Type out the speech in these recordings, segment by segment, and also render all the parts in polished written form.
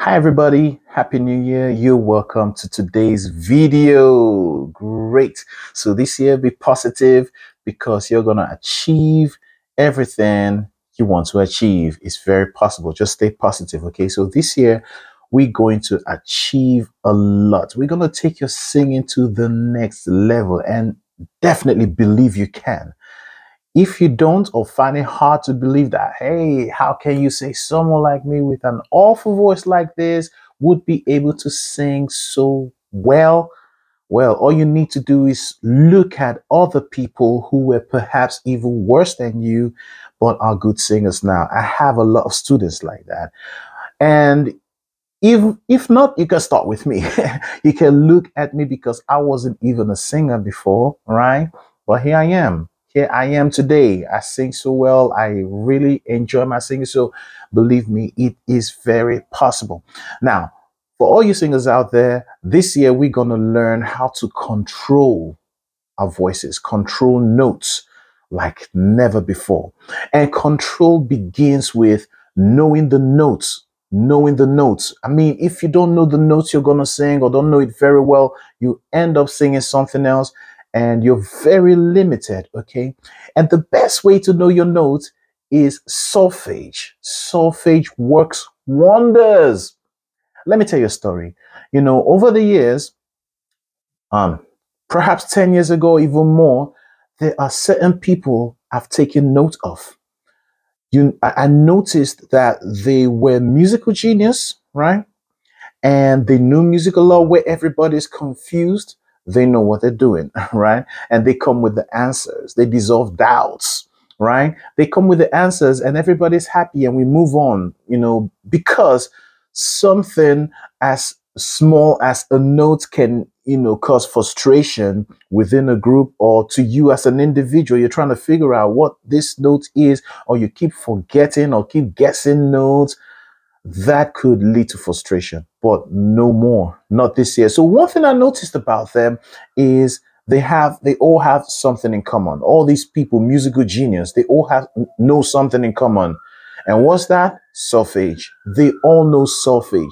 Hi everybody, happy new year. You're welcome to today's video. Great. So this year be positive because you're going to achieve everything you want to achieve. It's very possible. Just stay positive. Okay. So this year we're going to achieve a lot. We're going to take your singing to the next level and definitely believe you can. If you don't or find it hard to believe that, hey, how can you say someone like me with an awful voice like this would be able to sing so well? Well, all you need to do is look at other people who were perhaps even worse than you, but are good singers now. I have a lot of students like that. And if not, you can start with me. You can look at me because I wasn't even a singer before, right? But here I am. Here I am today. I sing so well. I really enjoy my singing. So believe me, it is very possible. Now, for all you singers out there, this year we're going to learn how to control our voices, control notes like never before. And control begins with knowing the notes. Knowing the notes. I mean, if you don't know the notes you're going to sing or don't know it very well, you end up singing something else and you're very limited. Okay. And the best way to know your notes is solfege. Solfege works wonders. Let me tell you a story. You know, over the years, perhaps 10 years ago, even more, there are certain people I've taken note of. I noticed that they were musical genius, right? And they knew music a lot where everybody's confused. They know what they're doing, right? And they come with the answers. They dissolve doubts, right? They come with the answers and everybody's happy and we move on, you know, because something as small as a note can, you know, cause frustration within a group or to you as an individual. You're trying to figure out what this note is, or you keep forgetting or keep guessing notes. That could lead to frustration, but no more, not this year. So one thing I noticed about them is they all have something in common. All these people, musical genius, they all know something in common. And what's that? Solfege. They all know solfege.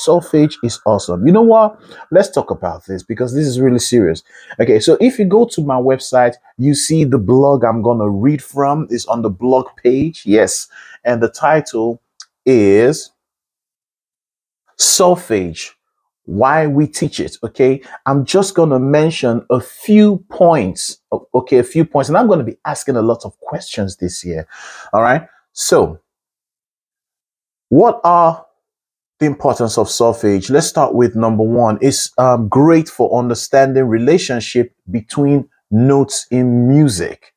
Solfege is awesome. You know what? Let's talk about this because this is really serious. Okay, so if you go to my website, you see the blog I'm going to read from is on the blog page. Yes. And the title is Solfege, why we teach it. Okay, I'm just going to mention a few points. Okay, a few points, and I'm going to be asking a lot of questions this year. All right, so what are the importance of solfege? Let's start with number one. It's great for understanding relationship between notes in music.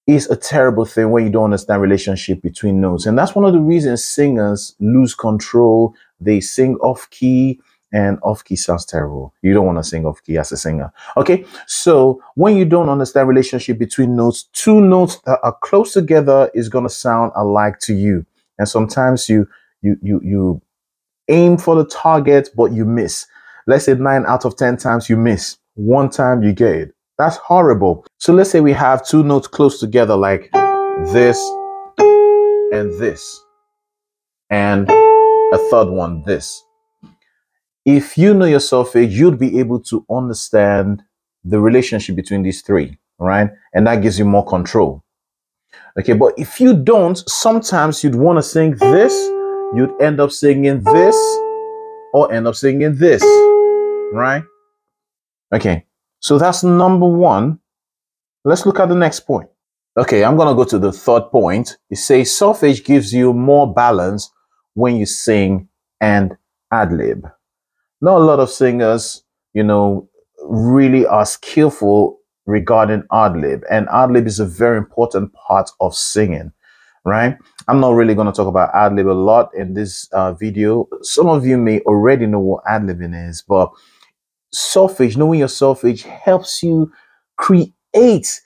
It's a terrible thing when you don't understand relationship between notes. And that's one of the reasons singers lose control. They sing off key, and off key sounds terrible. You don't want to sing off key as a singer. Okay. So when you don't understand relationship between notes, two notes that are close together is going to sound alike to you. And sometimes you aim for the target, but you miss. Let's say 9 out of 10 times you miss. One time you get it. That's horrible. So let's say we have two notes close together like this and this, and a third one, this. If you know your solfege, you'd be able to understand the relationship between these three, right? And that gives you more control. Okay, but if you don't, sometimes you'd want to sing this, you'd end up singing this, or end up singing this, right? Okay, so that's number one. Let's look at the next point. Okay, I'm going to go to the third point. It says solfege gives you more balance when you sing and ad-lib. Not a lot of singers, you know, really are skillful regarding ad-lib. And ad-lib is a very important part of singing, right? I'm not really going to talk about ad-lib a lot in this video. Some of you may already know what ad-libbing is, but solfege, knowing your solfege helps you create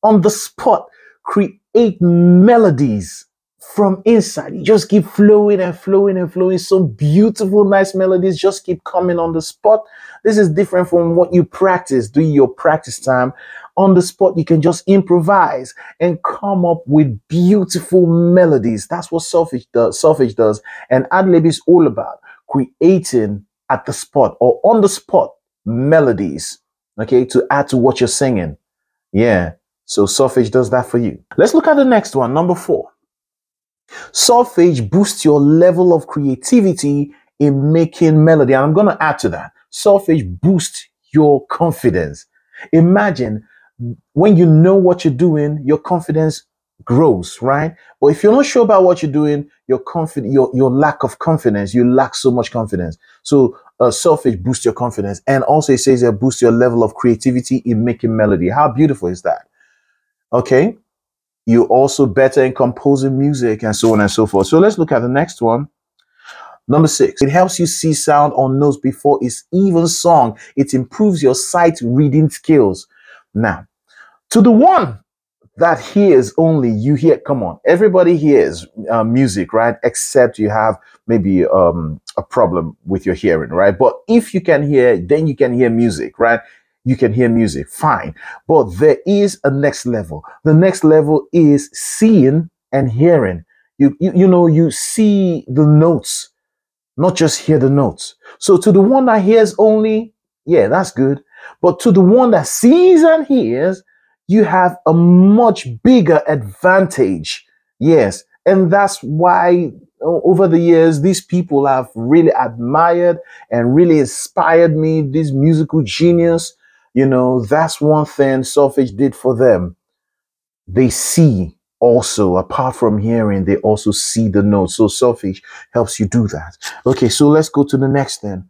on the spot, create melodies from inside. You just keep flowing and flowing and flowing. Some beautiful, nice melodies just keep coming on the spot. This is different from what you practice, doing your practice time. On the spot, you can just improvise and come up with beautiful melodies. That's what solfege does. And ad-lib is all about creating at the spot or on the spot melodies, okay, to add to what you're singing. Yeah. So solfege does that for you. Let's look at the next one, number 4. Solfege boosts your level of creativity in making melody. And I'm going to add to that. Solfege boosts your confidence. Imagine when you know what you're doing, your confidence grows, right? But if you're not sure about what you're doing, your lack of confidence, you lack so much confidence. So solfege boosts your confidence. And also it says it boosts your level of creativity in making melody. How beautiful is that? Okay. You're also better in composing music and so on and so forth. So let's look at the next one. Number 6, it helps you see sound on notes before it's even sung. It improves your sight reading skills. Now, to the one that hears only, you hear, come on, everybody hears music, right? Except you have maybe a problem with your hearing, right? But if you can hear, then you can hear music, right? You can hear music, fine. But there is a next level. The next level is seeing and hearing. You see the notes, not just hear the notes. So to the one that hears only, yeah, that's good. But to the one that sees and hears, you have a much bigger advantage. Yes. And that's why over the years, these people have really admired and really inspired me, this musical genius. That's one thing solfege did for them. They see also, apart from hearing, they also see the notes. So solfege helps you do that. Okay, so let's go to the next thing.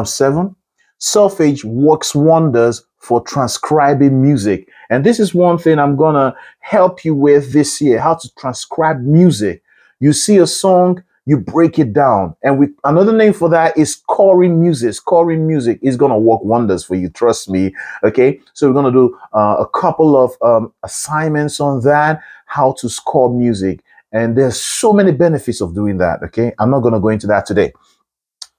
7, solfege works wonders for transcribing music. And this is one thing I'm gonna help you with this year, how to transcribe music. You see a song, you break it down. And another name for that is scoring music. Scoring music is going to work wonders for you. Trust me. Okay. So we're going to do a couple of assignments on that, how to score music. And there's so many benefits of doing that. Okay. I'm not going to go into that today.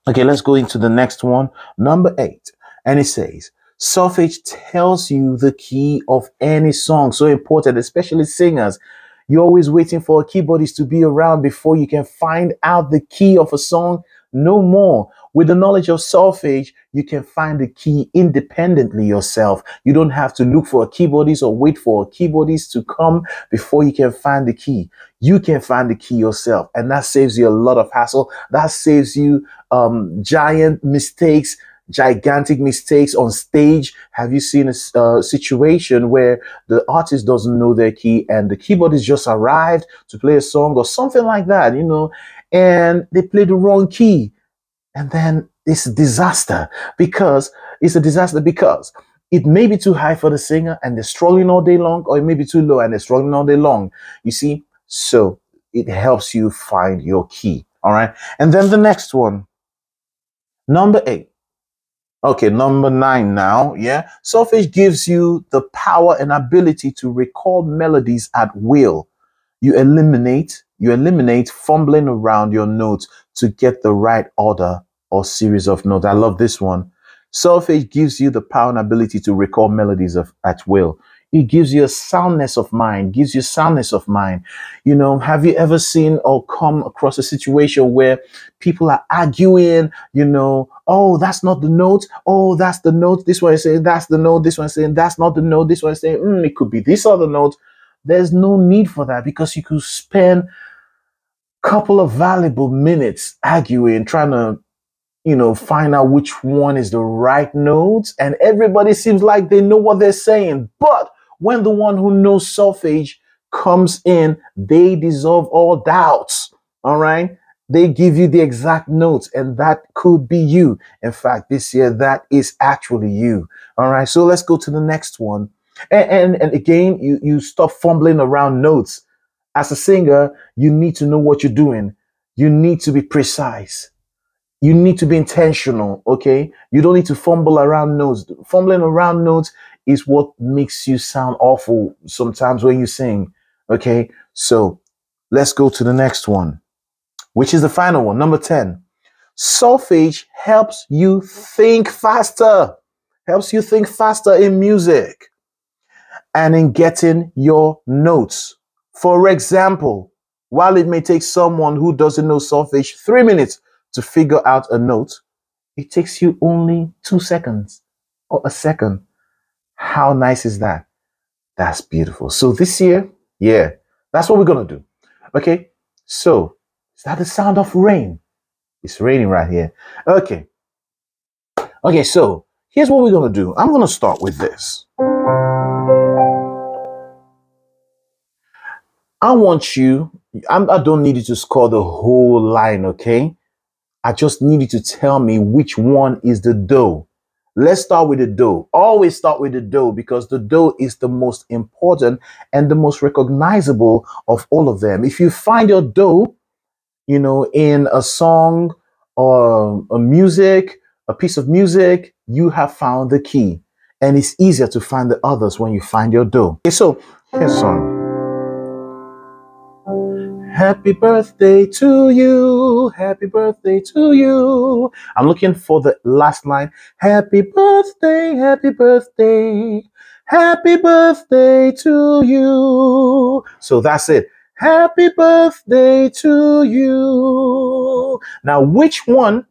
Okay. Let's go into the next one. Number 8. And it says, solfege tells you the key of any song. So important, especially singers. You're always waiting for a keyboardist to be around before you can find out the key of a song. No more. With the knowledge of solfege, you can find the key independently yourself. You don't have to look for a keyboardist or wait for a keyboardist to come before you can find the key. You can find the key yourself, and that saves you a lot of hassle. That saves you gigantic mistakes on stage. Have you seen a situation where the artist doesn't know their key and the keyboardist just arrived to play a song or something like that, and they play the wrong key, and then it's a disaster because it may be too high for the singer and they're struggling all day long, or it may be too low and they're struggling all day long. You see, so it helps you find your key. All right. And then the next one, number 8. Okay, number 9 now, yeah. Solfege gives you the power and ability to recall melodies at will. You eliminate fumbling around your notes to get the right order or series of notes. I love this one. Solfege gives you the power and ability to recall melodies at will. It gives you a soundness of mind, Have you ever seen or come across a situation where people are arguing, oh, that's not the note. Oh, that's the note. This one is saying that's the note. This one is saying that's not the note. This one is saying, it could be this other note. There's no need for that because you could spend a couple of valuable minutes arguing, trying to find out which one is the right note. And everybody seems like they know what they're saying. But when the one who knows solfege comes in, they dissolve all doubts. All right. They give you the exact notes, and that could be you. In fact, this year, that is actually you. All right. So let's go to the next one. And again, you stop fumbling around notes. As a singer, you need to know what you're doing. You need to be precise. You need to be intentional, okay? You don't need to fumble around notes. Fumbling around notes is what makes you sound awful sometimes when you sing, okay? So let's go to the next one, which is the final one, number 10. Solfege helps you think faster. Helps you think faster in music and in getting your notes. For example, while it may take someone who doesn't know solfege 3 minutes to figure out a note, it takes you only 2 seconds or a second. How nice is that? That's beautiful. So this year, yeah, that's what we're going to do. Okay. So is that the sound of rain? It's raining right here. Okay. Okay. So here's what we're going to do. I'm going to start with this. I want you, I don't need you to score the whole line. Okay. I just need you to tell me which one is the do. Let's start with the do. Always start with the do because the do is the most important and the most recognizable of all of them. If you find your do, you know, in a song or a music, a piece of music, you have found the key. And it's easier to find the others when you find your do. Okay, so here's a song. Happy birthday to you. Happy birthday to you. I'm looking for the last line. Happy birthday, happy birthday. Happy birthday to you. So that's it. Happy birthday to you. Now, which one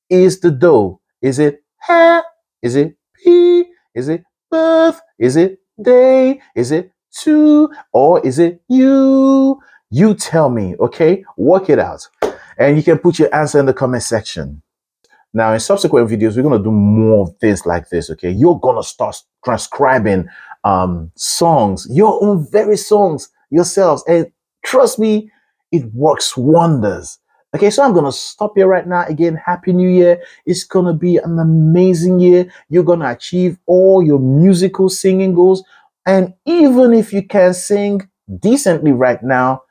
is the do? Is it ha? Is it p? Is it birth? Is it day? Is it to? Or is it you? You tell me, okay? Work it out. And you can put your answer in the comment section. Now, in subsequent videos, we're going to do more things like this, okay? You're going to start transcribing songs, your own very songs yourselves. And trust me, it works wonders. Okay, so I'm going to stop here right now. Again, Happy New Year. It's going to be an amazing year. You're going to achieve all your musical singing goals. And even if you can't sing decently right now,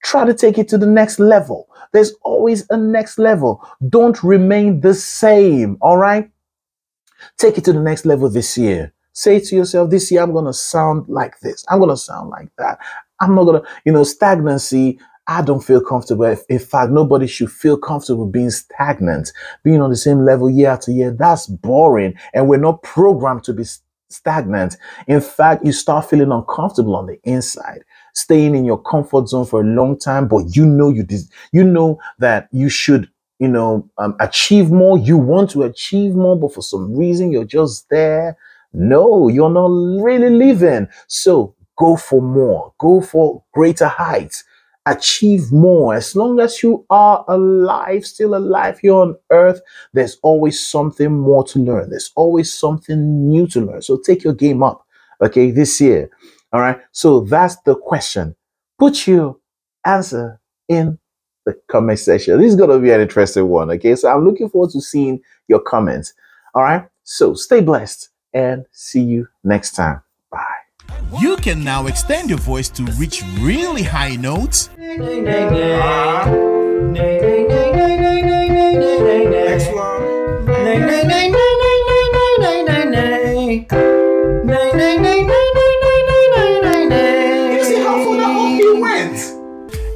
try to take it to the next level. There's always a next level. Don't remain the same, all right? Take it to the next level this year. Say to yourself, this year I'm going to sound like this. I'm going to sound like that. I'm not going to, stagnancy. I don't feel comfortable. In fact, nobody should feel comfortable being stagnant, being on the same level year after year. That's boring. And we're not programmed to be stagnant. In fact, you start feeling uncomfortable on the inside, staying in your comfort zone for a long time, but you know that you should, achieve more. You want to achieve more, but for some reason you're just there. No, you're not really living. So go for more, go for greater heights, achieve more. As long as you are alive, still alive here on earth, there's always something more to learn. There's always something new to learn. So take your game up, okay, this year. All right. So that's the question. Put your answer in the comment section. This is going to be an interesting one. Okay. So I'm looking forward to seeing your comments. All right. So stay blessed and see you next time. Bye. You can now extend your voice to reach really high notes.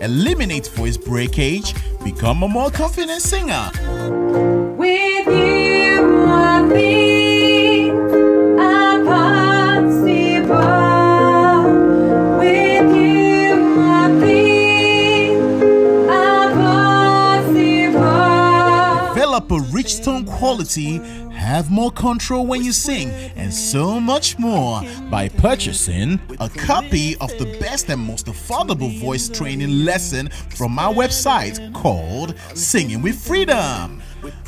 Eliminate voice breakage, become a more confident singer. With you, all things are possible. With you, all things are possible. Develop a rich tone quality, have more control when you sing, and so much more by purchasing a copy of the best and most affordable voice training lesson from our website called Singing with Freedom.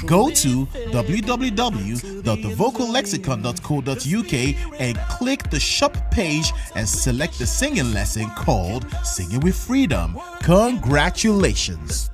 Go to www.thevocallexicon.co.uk and click the shop page and select the singing lesson called Singing with Freedom. Congratulations!